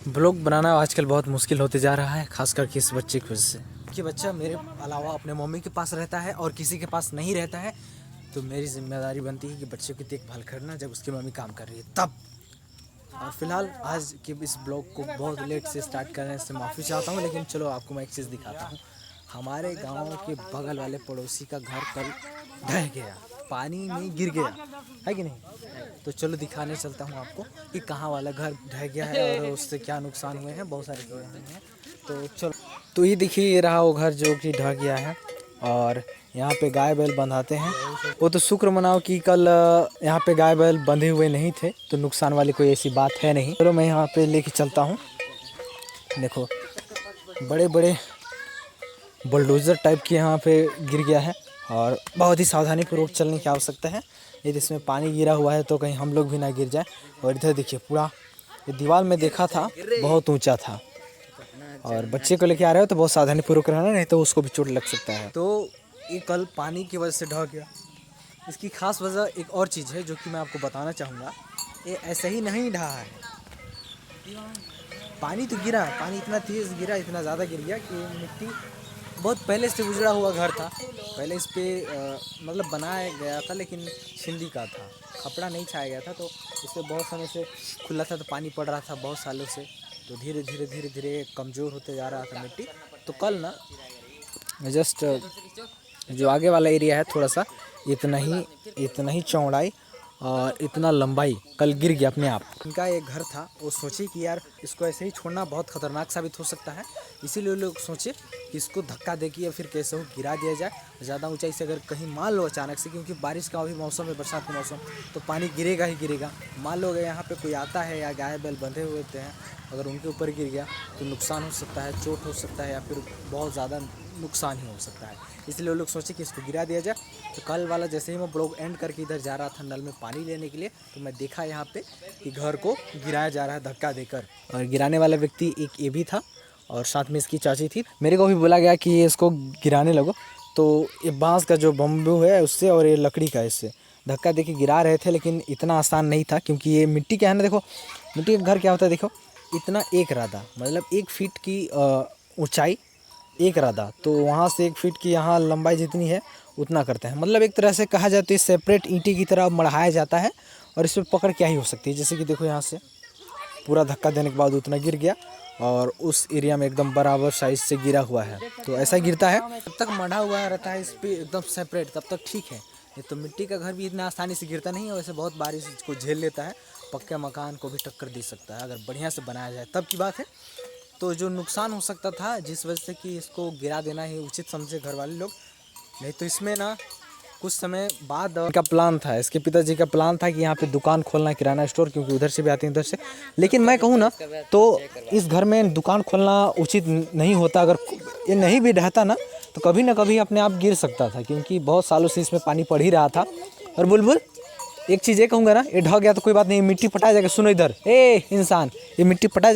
Blog बनाना आजकल बहुत मुश्किल होते जा रहा है, खासकर कि इस बच्चे की वजह से। कि बच्चा मेरे अलावा अपने मम्मी के पास रहता है और किसी के पास नहीं रहता है, तो मेरी जिम्मेदारी बनती है कि बच्चे की देखभाल करना जब उसकी मम्मी काम कर रही है तब। और फिलहाल आज के इस ब्लॉग को बहुत लेट से स्टार्ट करने से माफ़ी चाहता हूँ, लेकिन चलो आपको मैं एक चीज़ दिखाता हूँ। हमारे गांव के बगल वाले पड़ोसी का घर कल ढह गया, पानी में गिर गया है कि नहीं। तो चलो दिखाने चलता हूँ आपको कि कहाँ वाला घर ढह गया है और उससे क्या नुकसान हुए हैं। बहुत सारे चीज़ें हुए हैं, तो चलो। तो ये देखिए, ये रहा वो घर जो कि ढह गया है और यहाँ पे गाय बैल बंधाते हैं। वो तो शुक्र मनाओ कि कल यहाँ पे गाय बैल बंधे हुए नहीं थे, तो नुकसान वाली कोई ऐसी बात है नहीं। चलो मैं यहाँ पे लेके चलता हूँ। देखो बड़े बड़े बुलडोज़र टाइप के यहाँ पे गिर गया है और बहुत ही सावधानी पूर्वक चलने की आवश्यकता है। यदि इसमें पानी गिरा हुआ है तो कहीं हम लोग भी ना गिर जाए। और इधर देखिए, पूरा ये दीवार में देखा था बहुत ऊंचा था, और बच्चे को लेके आ रहे हो तो बहुत सावधानी पूर्वक रहना, नहीं तो उसको भी चोट लग सकता है। तो ये कल पानी की वजह से ढह गया। इसकी खास वजह एक और चीज़ है जो कि मैं आपको बताना चाहूँगा। ये ऐसे ही नहीं ढहा है, पानी तो गिरा, पानी इतना तेज़ गिरा, इतना ज़्यादा गिर गया कि मिट्टी बहुत पहले से उजड़ा हुआ घर था। पहले इस पर मतलब बनाया गया था, लेकिन छिंदी का था, कपड़ा नहीं छाया गया था, तो इससे बहुत समय से खुला था, तो पानी पड़ रहा था बहुत सालों से। तो धीरे धीरे धीरे धीरे कमज़ोर होते जा रहा था मिट्टी। तो कल ना जस्ट जो आगे वाला एरिया है थोड़ा सा इतना ही चौड़ाई और इतना लंबाई कल गिर गया अपने आप। इनका एक घर था, वो सोचे कि यार इसको ऐसे ही छोड़ना बहुत ख़तरनाक साबित हो सकता है, इसीलिए लोग सोचे कि इसको धक्का दे के या फिर कैसे हो गिरा दिया जाए। ज़्यादा ऊंचाई से अगर कहीं मान लो अचानक से, क्योंकि बारिश का अभी मौसम है, बरसात का मौसम, तो पानी गिरेगा ही गिरेगा। मान लो यहाँ पे कोई आता है या गाय बैल बंधे हुए होते हैं, अगर उनके ऊपर गिर गया तो नुकसान हो सकता है, चोट हो सकता है, या फिर बहुत ज़्यादा नुकसान ही हो सकता है। इसलिए लोग सोचे कि इसको गिरा दिया जाए। तो कल वाला जैसे ही मैं ब्लॉग एंड करके इधर जा रहा था नल में पानी लेने के लिए, तो मैं देखा यहाँ पे कि घर को गिराया जा रहा है धक्का देकर। और गिराने वाला व्यक्ति एक ये भी था और साथ में इसकी चाची थी। मेरे को भी बोला गया कि इसको गिराने लगो, तो ये बांस का जो बम्बू है उससे और ये लकड़ी का इससे धक्का देके गिरा रहे थे, लेकिन इतना आसान नहीं था, क्योंकि ये मिट्टी क्या है ना, देखो मिट्टी का घर क्या होता है, देखो इतना एक रादा, मतलब 1 फीट की ऊंचाई, एक रादा, तो वहाँ से 1 फीट की यहाँ लंबाई जितनी है उतना करते हैं। मतलब एक तरह से कहा जाए तो ये सेपरेट ईंटे की तरह मढ़ाया जाता है, और इस पर पकड़ क्या ही हो सकती है। जैसे कि देखो यहाँ से पूरा धक्का देने के बाद उतना गिर गया, और उस एरिया में एकदम बराबर साइज से गिरा हुआ है। तो ऐसा गिरता है, जब तक मढ़ा हुआ रहता है इस पर एकदम सेपरेट, तब तक ठीक है। ये तो मिट्टी का घर भी इतना आसानी से गिरता नहीं है, वैसे बहुत बारिश को झेल लेता है, पक्के मकान को भी टक्कर दे सकता है अगर बढ़िया से बनाया जाए, तब की बात है। तो जो नुकसान हो सकता था, जिस वजह से कि इसको गिरा देना ही उचित समझे घर वाले लोग, नहीं तो इसमें ना कुछ समय बाद का प्लान था, इसके पिताजी का प्लान था कि यहाँ पे दुकान खोलना, किराना स्टोर, क्योंकि उधर से भी आते हैं इधर से। लेकिन मैं कहूँ ना तो इस घर में दुकान खोलना उचित नहीं होता। अगर ये नहीं भी ढहता ना तो कभी ना कभी अपने आप गिर सकता था, क्योंकि बहुत सालों से इसमें पानी पड़ ही रहा था। और बुलबुल एक चीज़ ये कहूँगा ना, ये ढह गया तो कोई बात नहीं, मिट्टी पटाया जाएगा। सुनो इधर, ए इंसान, ये मिट्टी पटाया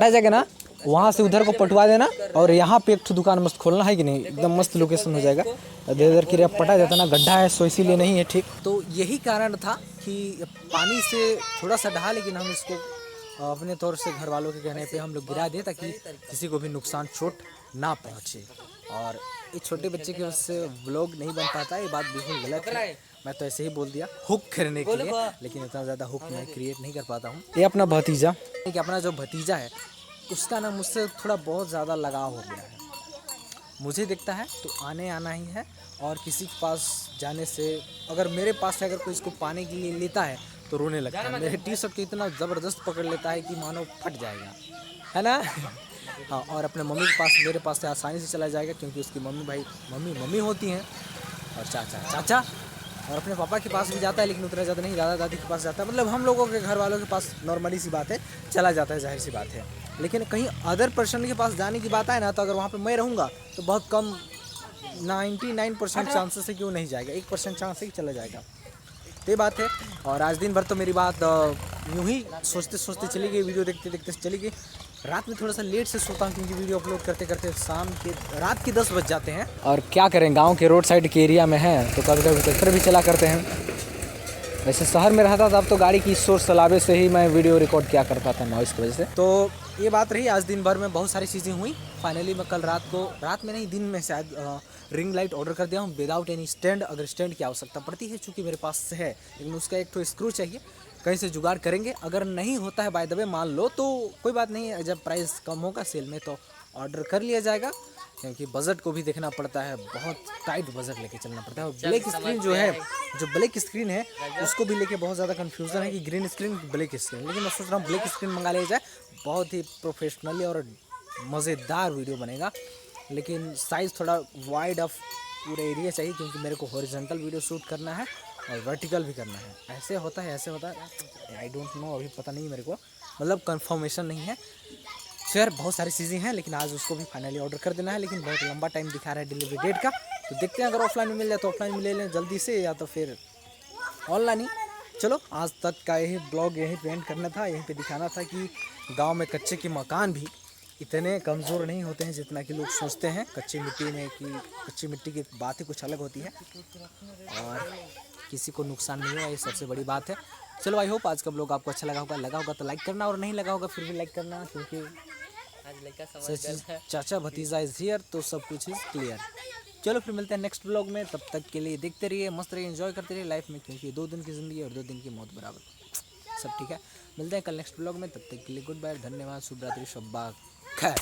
जाएगा ना, वहाँ से उधर को पटवा देना, और यहाँ पे एक ठो दुकान मस्त खोलना है कि नहीं, एकदम मस्त लोकेशन हो जाएगा। इधर की पटा जाता ना, गड्ढा है सो इसीलिए नहीं है, ठीक। तो यही कारण था कि पानी से थोड़ा सा ढहा, लेकिन हम इसको अपने तौर से घर वालों के कहने पे हम लोग गिरा दिए, ताकि किसी को भी नुकसान चोट ना पहुँचे। और ये छोटे बच्चे की वजह से व्लॉग नहीं बन पाता, ये बात बिल्कुल गलत है। मैं तो ऐसे ही बोल दिया हुक करने के लिए, लेकिन इतना ज़्यादा हुक मैं क्रिएट नहीं कर पाता हूँ। ये अपना भतीजा, कि अपना जो भतीजा है उसका ना मुझसे थोड़ा बहुत ज़्यादा लगाव हो गया है। मुझे दिखता है तो आने आना ही है, और किसी के पास जाने से, अगर मेरे पास से अगर कोई इसको पाने के लिए लेता है तो रोने लगता है। मेरे टी शर्ट को इतना ज़बरदस्त पकड़ लेता है कि मानो फट जाएगा, है ना। हाँ, और अपने मम्मी के पास, मेरे पास से आसानी से चला जाएगा, क्योंकि उसकी मम्मी होती हैं, और चाचा, और अपने पापा के पास भी जाता है, लेकिन उतना ज़्यादा नहीं, दादा दादी के पास जाता है। मतलब हम लोगों के घर वालों के पास नॉर्मली सी बात है, चला जाता है, जाहिर सी बात है। लेकिन कहीं अदर पर्सन के पास जाने की बात आए ना, तो अगर वहाँ पे मैं रहूँगा तो बहुत कम 99% चांसेस है कि वो नहीं जाएगा, 1% चांस है कि चला जाएगा। तो ये बात है। और आज दिन भर तो मेरी बात यूँ ही सोचते सोचते चली गई, वीडियो देखते देखते चली गई। रात में थोड़ा सा लेट से सोता हूँ, क्योंकि वीडियो अपलोड करते करते रात के 10 बज जाते हैं। और क्या करें, गांव के रोड साइड के एरिया में है, तो कभी कभी ट्रैक्टर भी चला करते हैं। वैसे शहर में रहता था, अब तो गाड़ी की शोर शराबे से ही मैं वीडियो रिकॉर्ड किया करता था, नॉइस की वजह से। तो ये बात रही। आज दिन भर में बहुत सारी चीज़ें हुई। फाइनली मैं कल रात में नहीं, दिन में शायद रिंग लाइट ऑर्डर कर दिया हूँ विदाउट एनी स्टैंड। अगर स्टैंड की आवश्यकता पड़ती है, चूँकि मेरे पास है, लेकिन उसका एक तो स्क्रू चाहिए, कहीं से जुगाड़ करेंगे। अगर नहीं होता है बाय द वे मान लो तो कोई बात नहीं है, जब प्राइस कम होगा सेल में तो ऑर्डर कर लिया जाएगा, क्योंकि बजट को भी देखना पड़ता है, बहुत टाइट बजट लेके चलना पड़ता है। और ब्लैक स्क्रीन जो है, जो ब्लैक स्क्रीन है उसको भी लेके बहुत ज़्यादा कन्फ्यूज़न है कि ग्रीन स्क्रीन ब्लैक स्क्रीन, लेकिन मैं सोच रहा हूँ ब्लैक स्क्रीन मंगा लिया जाए, बहुत ही प्रोफेशनली और मज़ेदार वीडियो बनेगा। लेकिन साइज़ थोड़ा वाइड ऑफ पूरे एरिया चाहिए, क्योंकि मेरे को हॉरिजॉन्टल वीडियो शूट करना है और वर्टिकल भी करना है। ऐसे होता है, ऐसे होता है, आई डोंट नो, अभी पता नहीं मेरे को, मतलब कंफर्मेशन नहीं है। यार बहुत सारी चीज़ें हैं, लेकिन आज उसको भी फाइनली ऑर्डर कर देना है, लेकिन बहुत लंबा टाइम दिखा रहा है डिलीवरी डेट का। तो देखते हैं, अगर ऑफलाइन में मिल जाए तो ऑफलाइन में ले लें जल्दी से, या तो फिर ऑनलाइन ही। चलो, आज तक का यही ब्लॉग यहीं पे एंड करना था, यहीं पे दिखाना था कि गांव में कच्चे के मकान भी इतने कमज़ोर नहीं होते हैं जितना कि लोग सोचते हैं। कच्ची मिट्टी में कि कच्ची मिट्टी की बात ही कुछ अलग होती है और किसी को नुकसान नहीं हुआ, ये सबसे बड़ी बात है। चलो, आई होप आज का ब्लॉग आपको अच्छा लगा होगा तो लाइक करना, और नहीं लगा होगा फिर भी लाइक करना, क्योंकि चाचा भतीजा इज हियर, तो सब कुछ इज क्लियर। चलो फिर मिलते हैं नेक्स्ट ब्लॉग में, तब तक के लिए देखते रहिए, मस्त रहिए, एंजॉय करते रहिए लाइफ में, क्योंकि 2 दिन की ज़िंदगी और 2 दिन की मौत बराबर। सब ठीक है, मिलते हैं कल नेक्स्ट ब्लॉग में, तब तक के लिए गुड बाय, धन्यवाद, शुभ रात्रि, शब्बा खैर।